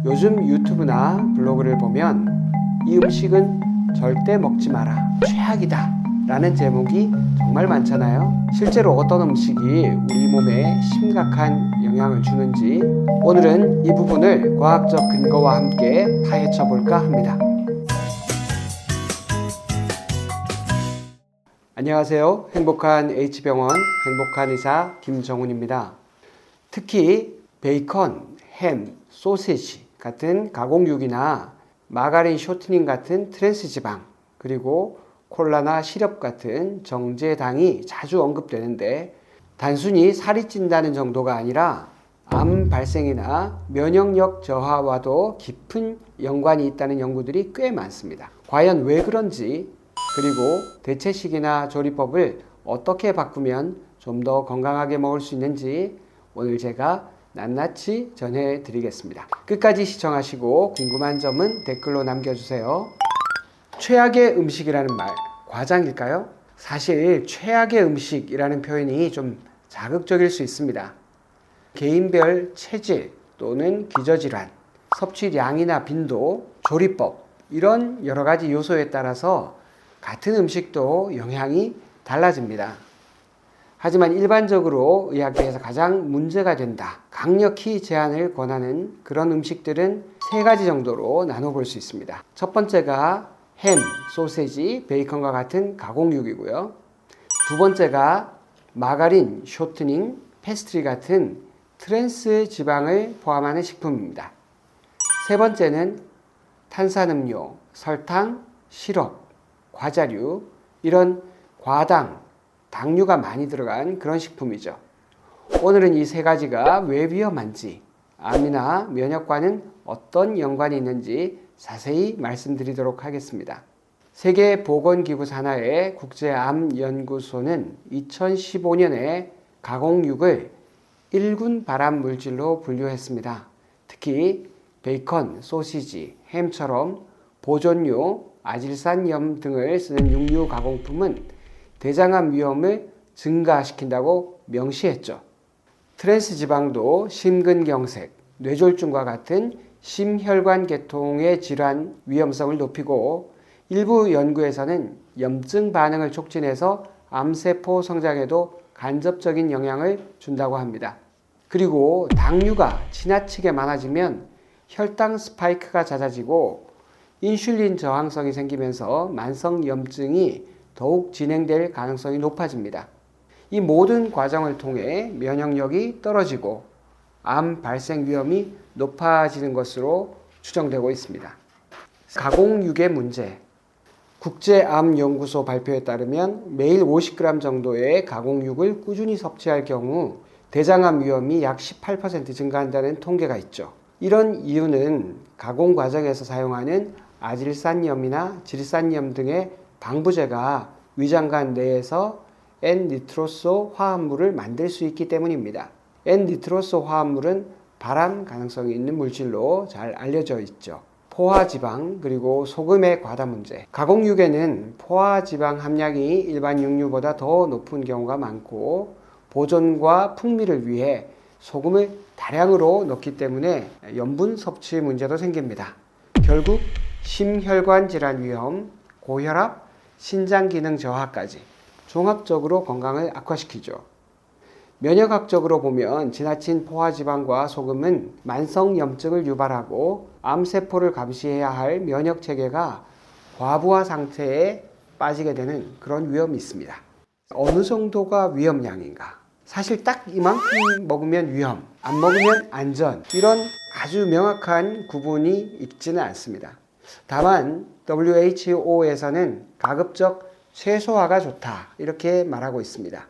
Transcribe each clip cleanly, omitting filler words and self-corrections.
요즘 유튜브나 블로그를 보면 이 음식은 절대 먹지 마라, 최악이다 라는 제목이 정말 많잖아요. 실제로 어떤 음식이 우리 몸에 심각한 영향을 주는지 오늘은 이 부분을 과학적 근거와 함께 파헤쳐 볼까 합니다. 안녕하세요. 행복한 H병원 행복한 의사 김정훈입니다. 특히 베이컨, 햄, 소시지 같은 가공육이나 마가린 쇼트닝 같은 트랜스 지방, 그리고 콜라나 시럽 같은 정제당이 자주 언급되는데 단순히 살이 찐다는 정도가 아니라 암 발생이나 면역력 저하와도 깊은 연관이 있다는 연구들이 꽤 많습니다. 과연 왜 그런지, 그리고 대체식이나 조리법을 어떻게 바꾸면 좀 더 건강하게 먹을 수 있는지 오늘 제가 낱낱이 전해드리겠습니다. 끝까지 시청하시고 궁금한 점은 댓글로 남겨주세요. 최악의 음식이라는 말, 과장일까요? 사실 최악의 음식이라는 표현이 좀 자극적일 수 있습니다. 개인별 체질 또는 기저질환, 섭취량이나 빈도, 조리법 이런 여러 가지 요소에 따라서 같은 음식도 영향이 달라집니다. 하지만 일반적으로 의학계에서 가장 문제가 된다, 강력히 제한을 권하는 그런 음식들은 세 가지 정도로 나눠볼 수 있습니다. 첫 번째가 햄, 소세지, 베이컨과 같은 가공육이고요. 두 번째가 마가린, 쇼트닝, 페스트리 같은 트랜스 지방을 포함하는 식품입니다. 세 번째는 탄산음료, 설탕, 시럽, 과자류, 이런 과당, 당류가 많이 들어간 그런 식품이죠. 오늘은 이 세 가지가 왜 위험한지, 암이나 면역과는 어떤 연관이 있는지 자세히 말씀드리도록 하겠습니다. 세계보건기구 산하의 국제암연구소는 2015년에 가공육을 1군 발암 물질로 분류했습니다. 특히 베이컨, 소시지, 햄처럼 보존료, 아질산염 등을 쓰는 육류 가공품은 대장암 위험을 증가시킨다고 명시했죠. 트랜스 지방도 심근경색, 뇌졸중과 같은 심혈관 계통의 질환 위험성을 높이고 일부 연구에서는 염증 반응을 촉진해서 암세포 성장에도 간접적인 영향을 준다고 합니다. 그리고 당류가 지나치게 많아지면 혈당 스파이크가 잦아지고 인슐린 저항성이 생기면서 만성 염증이 더욱 진행될 가능성이 높아집니다. 이 모든 과정을 통해 면역력이 떨어지고 암 발생 위험이 높아지는 것으로 추정되고 있습니다. 가공육의 문제. 국제암연구소 발표에 따르면 매일 50g 정도의 가공육을 꾸준히 섭취할 경우 대장암 위험이 약 18% 증가한다는 통계가 있죠. 이런 이유는 가공 과정에서 사용하는 아질산염이나 질산염 등의 방부제가 위장관 내에서 N-니트로소 화합물을 만들 수 있기 때문입니다. N-니트로소 화합물은 발암 가능성이 있는 물질로 잘 알려져 있죠. 포화지방 그리고 소금의 과다 문제. 가공육에는 포화지방 함량이 일반 육류보다 더 높은 경우가 많고 보존과 풍미를 위해 소금을 다량으로 넣기 때문에 염분 섭취 문제도 생깁니다. 결국 심혈관 질환 위험, 고혈압, 신장 기능 저하까지 종합적으로 건강을 악화시키죠. 면역학적으로 보면 지나친 포화지방과 소금은 만성염증을 유발하고 암세포를 감시해야 할 면역체계가 과부하 상태에 빠지게 되는 그런 위험이 있습니다. 어느 정도가 위험량인가? 사실 딱 이만큼 먹으면 위험, 안 먹으면 안전, 이런 아주 명확한 구분이 있지는 않습니다. 다만 WHO에서는 가급적 최소화가 좋다 이렇게 말하고 있습니다.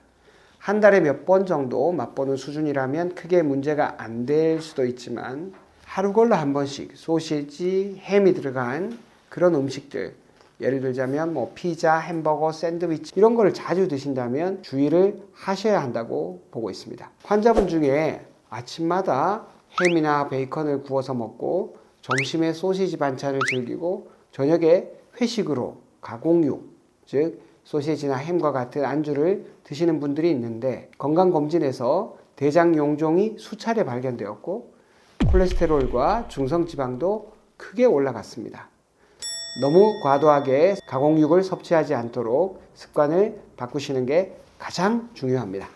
한 달에 몇 번 정도 맛보는 수준이라면 크게 문제가 안 될 수도 있지만 하루 걸러 한 번씩 소시지, 햄이 들어간 그런 음식들, 예를 들자면 피자, 햄버거, 샌드위치 이런 거를 자주 드신다면 주의를 하셔야 한다고 보고 있습니다. 환자분 중에 아침마다 햄이나 베이컨을 구워서 먹고 점심에 소시지 반찬을 즐기고 저녁에 회식으로 가공육, 즉 소시지나 햄과 같은 안주를 드시는 분들이 있는데 건강검진에서 대장 용종이 수차례 발견되었고 콜레스테롤과 중성지방도 크게 올라갔습니다. 너무 과도하게 가공육을 섭취하지 않도록 습관을 바꾸시는 게 가장 중요합니다.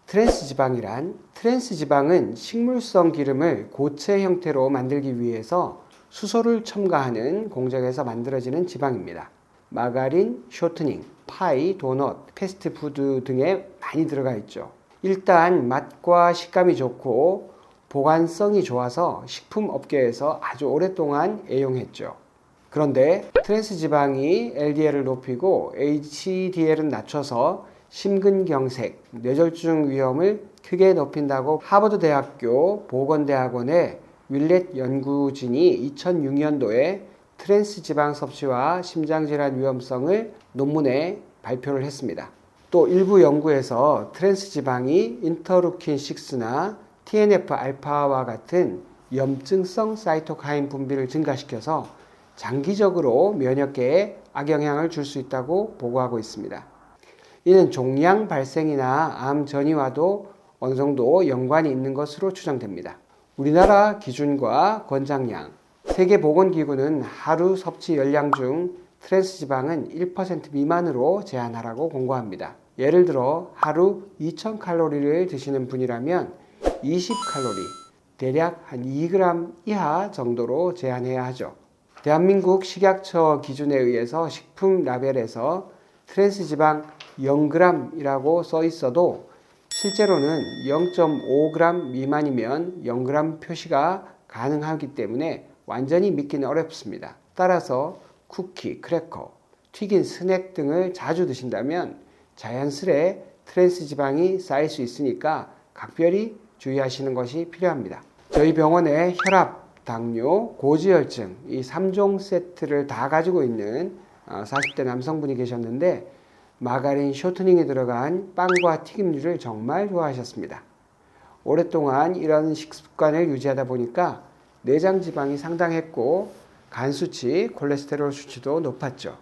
트랜스지방이란, 트랜스지방은 식물성 기름을 고체 형태로 만들기 위해서 수소를 첨가하는 공정에서 만들어지는 지방입니다. 마가린, 쇼트닝, 파이, 도넛, 패스트푸드 등에 많이 들어가 있죠. 일단 맛과 식감이 좋고 보관성이 좋아서 식품업계에서 아주 오랫동안 애용했죠. 그런데 트랜스지방이 LDL을 높이고 HDL은 낮춰서 심근경색, 뇌졸중 위험을 크게 높인다고 하버드 대학교 보건대학원의 윌렛 연구진이 2006년도에 트랜스지방 섭취와 심장질환 위험성을 논문에 발표를 했습니다. 또 일부 연구에서 트랜스지방이 인터루킨6나 TNF-알파와 같은 염증성 사이토카인 분비를 증가시켜서 장기적으로 면역계에 악영향을 줄 수 있다고 보고하고 있습니다. 이는 종양 발생이나 암 전이와도 어느 정도 연관이 있는 것으로 추정됩니다. 우리나라 기준과 권장량, 세계보건기구는 하루 섭취 열량 중 트랜스지방은 1% 미만으로 제한하라고 권고합니다. 예를 들어 하루 2000칼로리를 드시는 분이라면 20칼로리, 대략 한 2g 이하 정도로 제한해야 하죠. 대한민국 식약처 기준에 의해서 식품 라벨에서 트랜스지방 0g이라고 써 있어도 실제로는 0.5g 미만이면 0g 표시가 가능하기 때문에 완전히 믿기는 어렵습니다. 따라서 쿠키, 크래커, 튀긴 스낵 등을 자주 드신다면 자연스레 트랜스지방이 쌓일 수 있으니까 각별히 주의하시는 것이 필요합니다. 저희 병원에 혈압, 당뇨, 고지혈증 이 3종 세트를 다 가지고 있는 40대 남성분이 계셨는데 마가린, 쇼트닝이 들어간 빵과 튀김류를 정말 좋아하셨습니다. 오랫동안 이런 식습관을 유지하다 보니까 내장 지방이 상당했고 간 수치, 콜레스테롤 수치도 높았죠.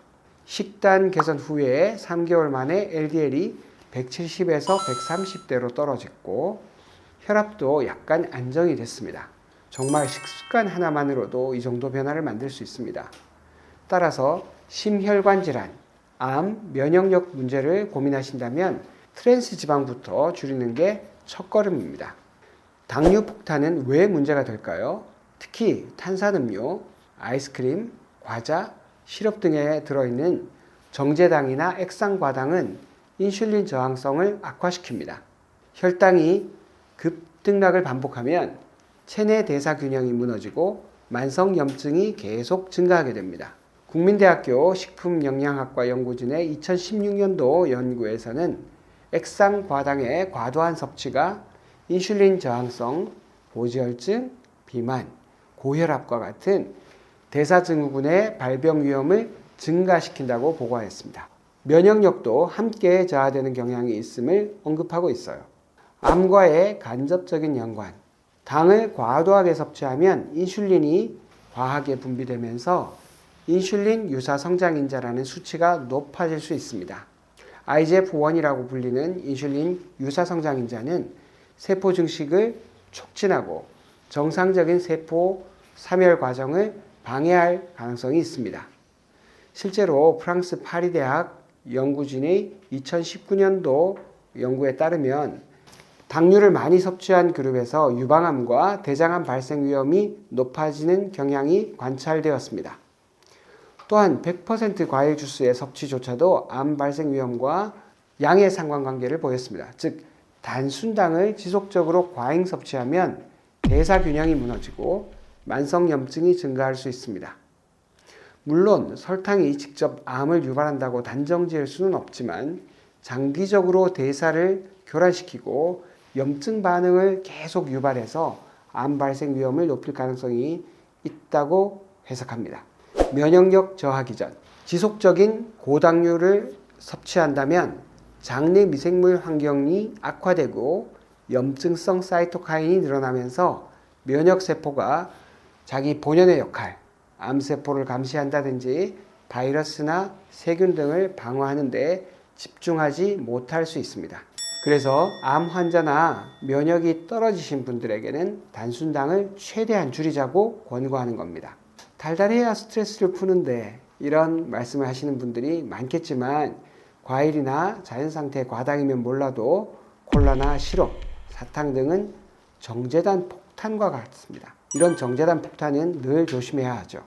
식단 개선 후에 3개월 만에 LDL이 170에서 130대로 떨어졌고 혈압도 약간 안정이 됐습니다. 정말 식습관 하나만으로도 이 정도 변화를 만들 수 있습니다. 따라서 심혈관 질환, 암, 면역력 문제를 고민하신다면 트랜스지방부터 줄이는 게 첫걸음입니다. 당류 폭탄은 왜 문제가 될까요? 특히 탄산음료, 아이스크림, 과자, 시럽 등에 들어있는 정제당이나 액상과당은 인슐린 저항성을 악화시킵니다. 혈당이 급등락을 반복하면 체내 대사 균형이 무너지고 만성 염증이 계속 증가하게 됩니다. 국민대학교 식품영양학과 연구진의 2016년도 연구에서는 액상과당의 과도한 섭취가 인슐린 저항성, 고지혈증, 비만, 고혈압과 같은 대사증후군의 발병 위험을 증가시킨다고 보고하였습니다. 면역력도 함께 저하되는 경향이 있음을 언급하고 있어요. 암과의 간접적인 연관, 당을 과도하게 섭취하면 인슐린이 과하게 분비되면서 인슐린 유사 성장인자라는 수치가 높아질 수 있습니다. IGF-1이라고 불리는 인슐린 유사 성장인자는 세포 증식을 촉진하고 정상적인 세포 사멸 과정을 방해할 가능성이 있습니다. 실제로 프랑스 파리 대학 연구진의 2019년도 연구에 따르면 당류를 많이 섭취한 그룹에서 유방암과 대장암 발생 위험이 높아지는 경향이 관찰되었습니다. 또한 100% 과일 주스의 섭취조차도 암 발생 위험과 양의 상관관계를 보였습니다. 즉 단순당을 지속적으로 과잉 섭취하면 대사 균형이 무너지고 만성염증이 증가할 수 있습니다. 물론 설탕이 직접 암을 유발한다고 단정지을 수는 없지만 장기적으로 대사를 교란시키고 염증 반응을 계속 유발해서 암 발생 위험을 높일 가능성이 있다고 해석합니다. 면역력 저하기 전 지속적인 고당류를 섭취한다면 장내 미생물 환경이 악화되고 염증성 사이토카인이 늘어나면서 면역세포가 자기 본연의 역할, 암세포를 감시한다든지 바이러스나 세균 등을 방어하는 데 집중하지 못할 수 있습니다. 그래서 암 환자나 면역이 떨어지신 분들에게는 단순당을 최대한 줄이자고 권고하는 겁니다. 달달해야 스트레스를 푸는데 이런 말씀을 하시는 분들이 많겠지만 과일이나 자연상태 과당이면 몰라도 콜라나 시럽, 사탕 등은 정제단 폭탄과 같습니다. 이런 정제단 폭탄은 늘 조심해야 하죠.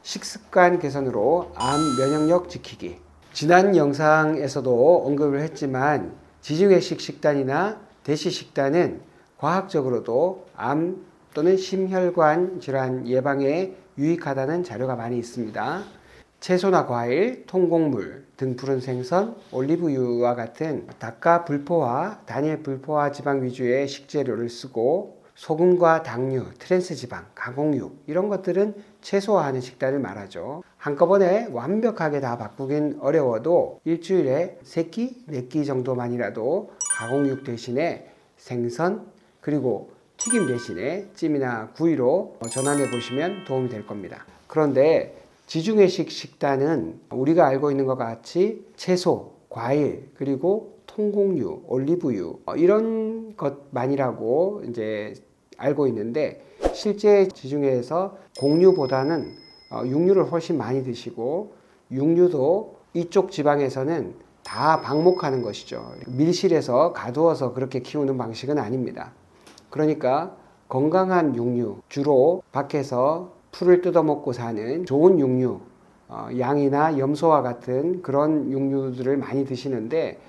식습관 개선으로 암 면역력 지키기. 지난 영상에서도 언급을 했지만 지중해식 식단이나 대시 식단은 과학적으로도 암 또는 심혈관 질환 예방에 유익하다는 자료가 많이 있습니다. 채소나 과일, 통곡물, 등 푸른 생선, 올리브유와 같은 닭과 불포화, 단일 불포화 지방 위주의 식재료를 쓰고 소금과 당류, 트랜스지방, 가공육 이런 것들은 최소화하는 식단을 말하죠. 한꺼번에 완벽하게 다 바꾸긴 어려워도 일주일에 3끼, 4끼 정도만이라도 가공육 대신에 생선 그리고 튀김 대신에 찜이나 구이로 전환해 보시면 도움이 될 겁니다. 그런데 지중해식 식단은 우리가 알고 있는 것 같이 채소, 과일, 그리고 통곡류, 올리브유 이런 것만이라고 이제 알고 있는데 실제 지중해에서 곡류보다는 육류를 훨씬 많이 드시고 육류도 이쪽 지방에서는 다 방목하는 것이죠. 밀실에서 가두어서 그렇게 키우는 방식은 아닙니다. 그러니까 건강한 육류, 주로 밖에서 풀을 뜯어먹고 사는 좋은 육류, 양이나 염소와 같은 그런 육류들을 많이 드시는데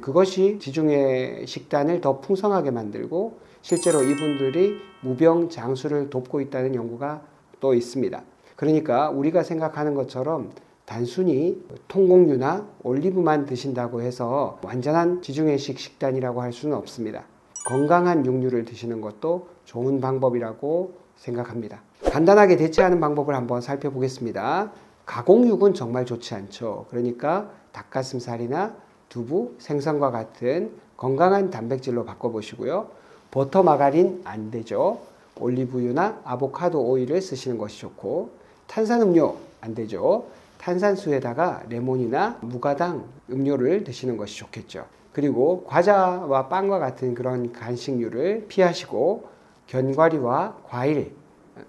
그것이 지중해 식단을 더 풍성하게 만들고 실제로 이분들이 무병장수를 돕고 있다는 연구가 또 있습니다. 그러니까 우리가 생각하는 것처럼 단순히 통곡류나 올리브만 드신다고 해서 완전한 지중해식 식단이라고 할 수는 없습니다. 건강한 육류를 드시는 것도 좋은 방법이라고 생각합니다. 간단하게 대체하는 방법을 한번 살펴보겠습니다. 가공육은 정말 좋지 않죠. 그러니까 닭가슴살이나 두부, 생선과 같은 건강한 단백질로 바꿔보시고요. 버터, 마가린 안 되죠. 올리브유나 아보카도 오일을 쓰시는 것이 좋고 탄산음료 안 되죠. 탄산수에다가 레몬이나 무가당 음료를 드시는 것이 좋겠죠. 그리고 과자와 빵과 같은 그런 간식류를 피하시고 견과류와 과일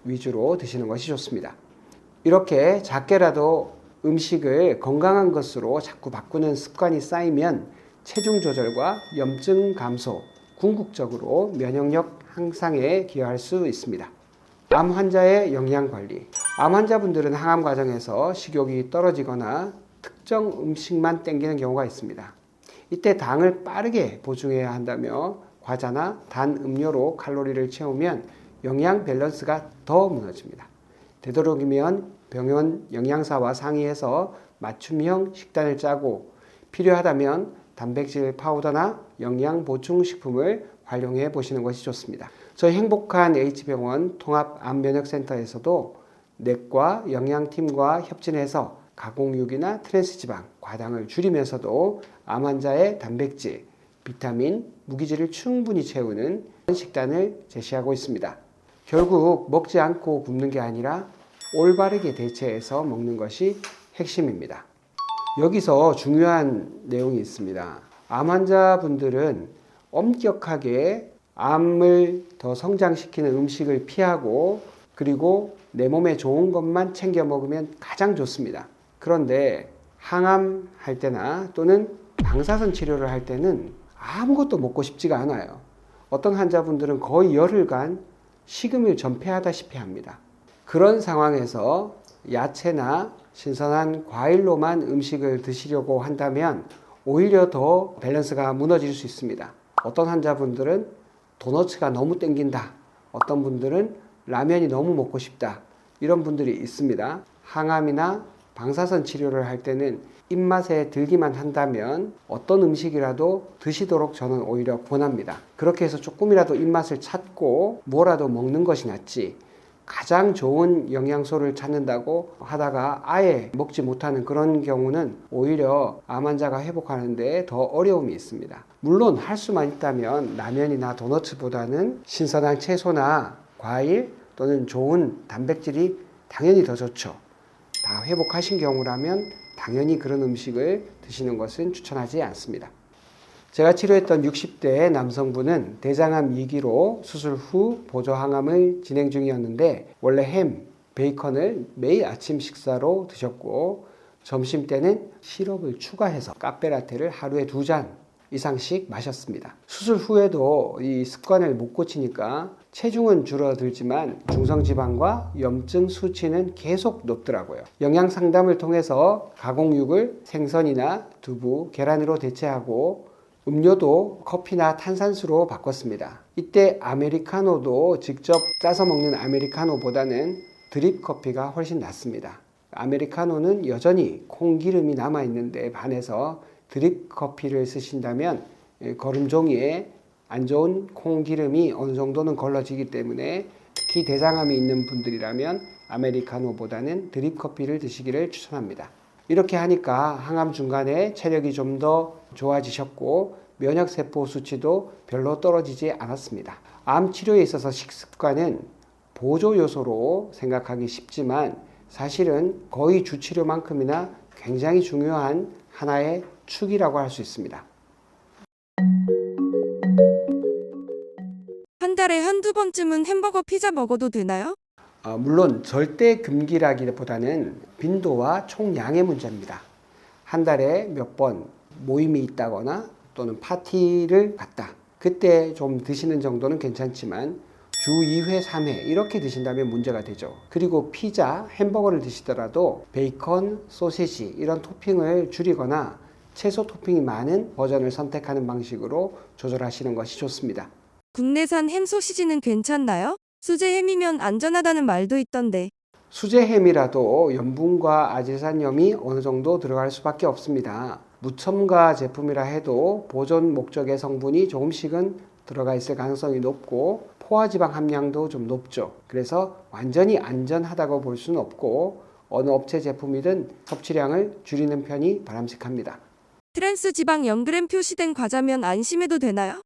위주로 드시는 것이 좋습니다. 이렇게 작게라도 음식을 건강한 것으로 자꾸 바꾸는 습관이 쌓이면 체중 조절과 염증 감소, 궁극적으로 면역력 향상에 기여할 수 있습니다. 암 환자의 영양 관리. 암 환자분들은 항암 과정에서 식욕이 떨어지거나 특정 음식만 땡기는 경우가 있습니다. 이때 당을 빠르게 보충해야 한다며 과자나 단 음료로 칼로리를 채우면 영양 밸런스가 더 무너집니다. 되도록이면 병원 영양사와 상의해서 맞춤형 식단을 짜고 필요하다면 단백질 파우더나 영양 보충 식품을 활용해 보시는 것이 좋습니다. 저희 행복한 H병원 통합암면역센터에서도 내과 영양팀과 협진해서 가공육이나 트랜스지방, 과당을 줄이면서도 암 환자의 단백질, 비타민, 무기질을 충분히 채우는 식단을 제시하고 있습니다. 결국 먹지 않고 굶는 게 아니라 올바르게 대체해서 먹는 것이 핵심입니다. 여기서 중요한 내용이 있습니다. 암 환자분들은 엄격하게 암을 더 성장시키는 음식을 피하고 그리고 내 몸에 좋은 것만 챙겨 먹으면 가장 좋습니다. 그런데 항암할 때나 또는 방사선 치료를 할 때는 아무것도 먹고 싶지가 않아요. 어떤 환자분들은 거의 열흘간 식음을 전폐하다시피 합니다. 그런 상황에서 야채나 신선한 과일로만 음식을 드시려고 한다면 오히려 더 밸런스가 무너질 수 있습니다. 어떤 환자분들은 도너츠가 너무 땡긴다. 어떤 분들은 라면이 너무 먹고 싶다. 이런 분들이 있습니다. 항암이나 방사선 치료를 할 때는 입맛에 들기만 한다면 어떤 음식이라도 드시도록 저는 오히려 권합니다. 그렇게 해서 조금이라도 입맛을 찾고 뭐라도 먹는 것이 낫지 가장 좋은 영양소를 찾는다고 하다가 아예 먹지 못하는 그런 경우는 오히려 암 환자가 회복하는 데 더 어려움이 있습니다. 물론 할 수만 있다면 라면이나 도너츠보다는 신선한 채소나 과일 또는 좋은 단백질이 당연히 더 좋죠. 다 회복하신 경우라면 당연히 그런 음식을 드시는 것은 추천하지 않습니다. 제가 치료했던 60대 남성분은 대장암 2기로 수술 후 보조 항암을 진행 중이었는데 원래 햄, 베이컨을 매일 아침 식사로 드셨고 점심 때는 시럽을 추가해서 카페라테를 하루에 2잔 이상씩 마셨습니다. 수술 후에도 이 습관을 못 고치니까 체중은 줄어들지만 중성지방과 염증 수치는 계속 높더라고요. 영양 상담을 통해서 가공육을 생선이나 두부, 계란으로 대체하고 음료도 커피나 탄산수로 바꿨습니다. 이때 아메리카노도 직접 짜서 먹는 아메리카노보다는 드립 커피가 훨씬 낫습니다. 아메리카노는 여전히 콩기름이 남아있는데 반해서 드립 커피를 쓰신다면 거름종이에 안 좋은 콩기름이 어느 정도는 걸러지기 때문에 특히 대장암이 있는 분들이라면 아메리카노보다는 드립 커피를 드시기를 추천합니다. 이렇게 하니까 항암 중간에 체력이 좀 더 좋아지셨고 면역세포 수치도 별로 떨어지지 않았습니다. 암 치료에 있어서 식습관은 보조 요소로 생각하기 쉽지만 사실은 거의 주치료만큼이나 굉장히 중요한 하나의 축이라고 할 수 있습니다. 한 달에 한두 번쯤은 햄버거, 피자 먹어도 되나요? 물론 절대 금기라기보다는 빈도와 총량의 문제입니다. 한 달에 몇 번 모임이 있다거나 또는 파티를 갔다. 그때 좀 드시는 정도는 괜찮지만 주 2회, 3회 이렇게 드신다면 문제가 되죠. 그리고 피자, 햄버거를 드시더라도 베이컨, 소시지 이런 토핑을 줄이거나 채소 토핑이 많은 버전을 선택하는 방식으로 조절하시는 것이 좋습니다. 국내산 햄 소시지는 괜찮나요? 수제 햄이면 안전하다는 말도 있던데. 수제 햄이라도 염분과 아질산염이 어느 정도 들어갈 수밖에 없습니다. 무첨가 제품이라 해도 보존 목적의 성분이 조금씩은 들어가 있을 가능성이 높고 포화지방 함량도 좀 높죠. 그래서 완전히 안전하다고 볼 수는 없고 어느 업체 제품이든 섭취량을 줄이는 편이 바람직합니다. 트랜스 지방 0g 표시된 과자면 안심해도 되나요?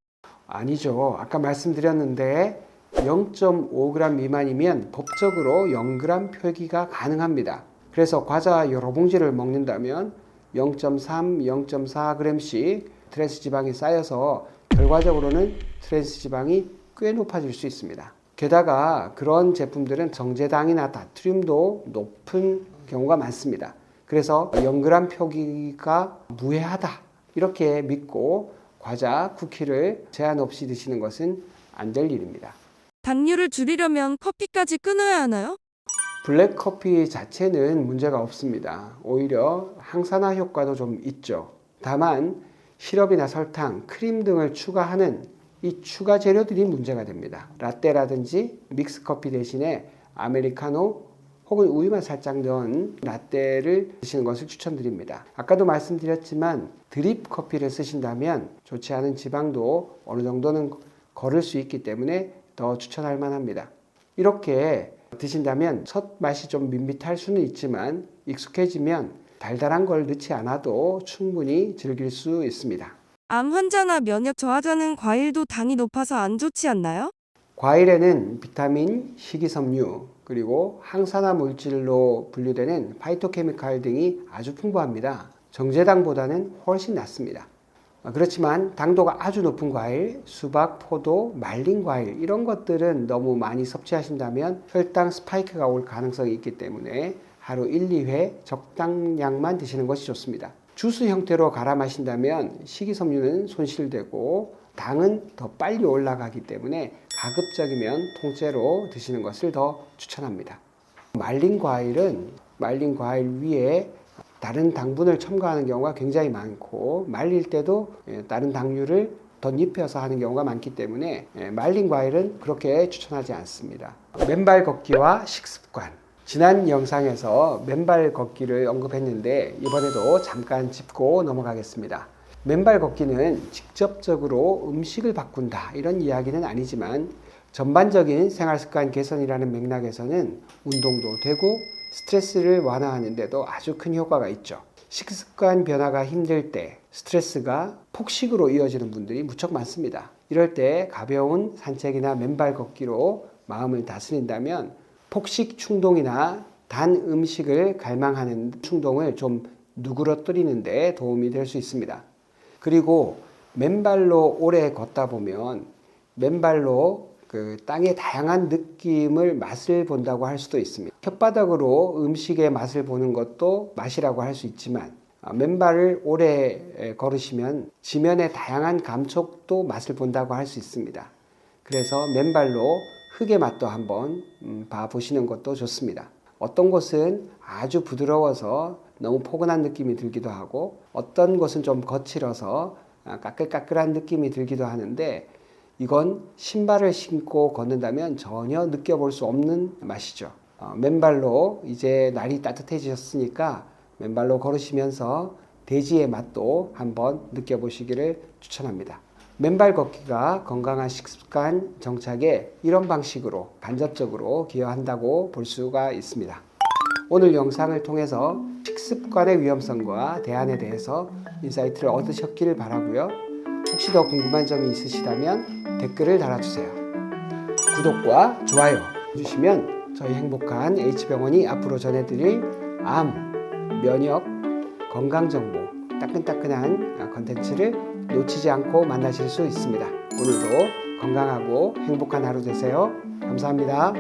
아니죠. 아까 말씀드렸는데 0.5g 미만이면 법적으로 0g 표기가 가능합니다. 그래서 과자 여러 봉지를 먹는다면 0.3, 0.4g씩 트랜스 지방이 쌓여서 결과적으로는 트랜스 지방이 꽤 높아질 수 있습니다. 게다가 그런 제품들은 정제당이나 나트륨도 높은 경우가 많습니다. 그래서 0g 표기가 무해하다 이렇게 믿고 과자, 쿠키를 제한 없이 드시는 것은 안 될 일입니다. 당류를 줄이려면 커피까지 끊어야 하나요? 블랙커피 자체는 문제가 없습니다. 오히려 항산화 효과도 좀 있죠. 다만 시럽이나 설탕, 크림 등을 추가하는 이 추가 재료들이 문제가 됩니다. 라떼라든지 믹스커피 대신에 아메리카노 혹은 우유만 살짝 넣은 라떼를 드시는 것을 추천드립니다. 아까도 말씀드렸지만 드립 커피를 쓰신다면 좋지 않은 지방도 어느 정도는 거를 수 있기 때문에 더 추천할 만합니다. 이렇게 드신다면 첫 맛이 좀 밋밋할 수는 있지만 익숙해지면 달달한 걸 넣지 않아도 충분히 즐길 수 있습니다. 암 환자나 면역 저하자는 과일도 당이 높아서 안 좋지 않나요? 과일에는 비타민, 식이섬유, 그리고 항산화 물질로 분류되는 파이토케미칼 등이 아주 풍부합니다. 정제당보다는 훨씬 낫습니다. 그렇지만 당도가 아주 높은 과일, 수박, 포도, 말린 과일 이런 것들은 너무 많이 섭취하신다면 혈당 스파이크가 올 가능성이 있기 때문에 하루 1, 2회 적당량만 드시는 것이 좋습니다. 주스 형태로 갈아 마신다면 식이섬유는 손실되고 당은 더 빨리 올라가기 때문에 가급적이면 통째로 드시는 것을 더 추천합니다. 말린 과일 위에 다른 당분을 첨가하는 경우가 굉장히 많고 말릴 때도 다른 당류를 덧입혀서 하는 경우가 많기 때문에 말린 과일은 그렇게 추천하지 않습니다. 맨발 걷기와 식습관. 지난 영상에서 맨발 걷기를 언급했는데 이번에도 잠깐 짚고 넘어가겠습니다. 맨발 걷기는 직접적으로 음식을 바꾼다 이런 이야기는 아니지만 전반적인 생활습관 개선이라는 맥락에서는 운동도 되고 스트레스를 완화하는 데도 아주 큰 효과가 있죠. 식습관 변화가 힘들 때 스트레스가 폭식으로 이어지는 분들이 무척 많습니다. 이럴 때 가벼운 산책이나 맨발 걷기로 마음을 다스린다면 폭식 충동이나 단 음식을 갈망하는 충동을 좀 누그러뜨리는 데 도움이 될 수 있습니다. 그리고 맨발로 오래 걷다 보면 맨발로 그 땅의 다양한 느낌을 맛을 본다고 할 수도 있습니다. 혓바닥으로 음식의 맛을 보는 것도 맛이라고 할 수 있지만 맨발을 오래 걸으시면 지면의 다양한 감촉도 맛을 본다고 할 수 있습니다. 그래서 맨발로 흙의 맛도 한번 봐보시는 것도 좋습니다. 어떤 곳은 아주 부드러워서 너무 포근한 느낌이 들기도 하고 어떤 곳은 좀 거칠어서 까끌까끌한 느낌이 들기도 하는데 이건 신발을 신고 걷는다면 전혀 느껴볼 수 없는 맛이죠. 맨발로 이제 날이 따뜻해지셨으니까 맨발로 걸으시면서 대지의 맛도 한번 느껴보시기를 추천합니다. 맨발 걷기가 건강한 식습관 정착에 이런 방식으로 간접적으로 기여한다고 볼 수가 있습니다. 오늘 영상을 통해서 식습관의 위험성과 대안에 대해서 인사이트를 얻으셨기를 바라고요. 혹시 더 궁금한 점이 있으시다면 댓글을 달아주세요. 구독과 좋아요 해주시면 저희 행복한 H병원이 앞으로 전해드릴 암, 면역, 건강정보, 따끈따끈한 컨텐츠를 놓치지 않고 만나실 수 있습니다. 오늘도 건강하고 행복한 하루 되세요. 감사합니다.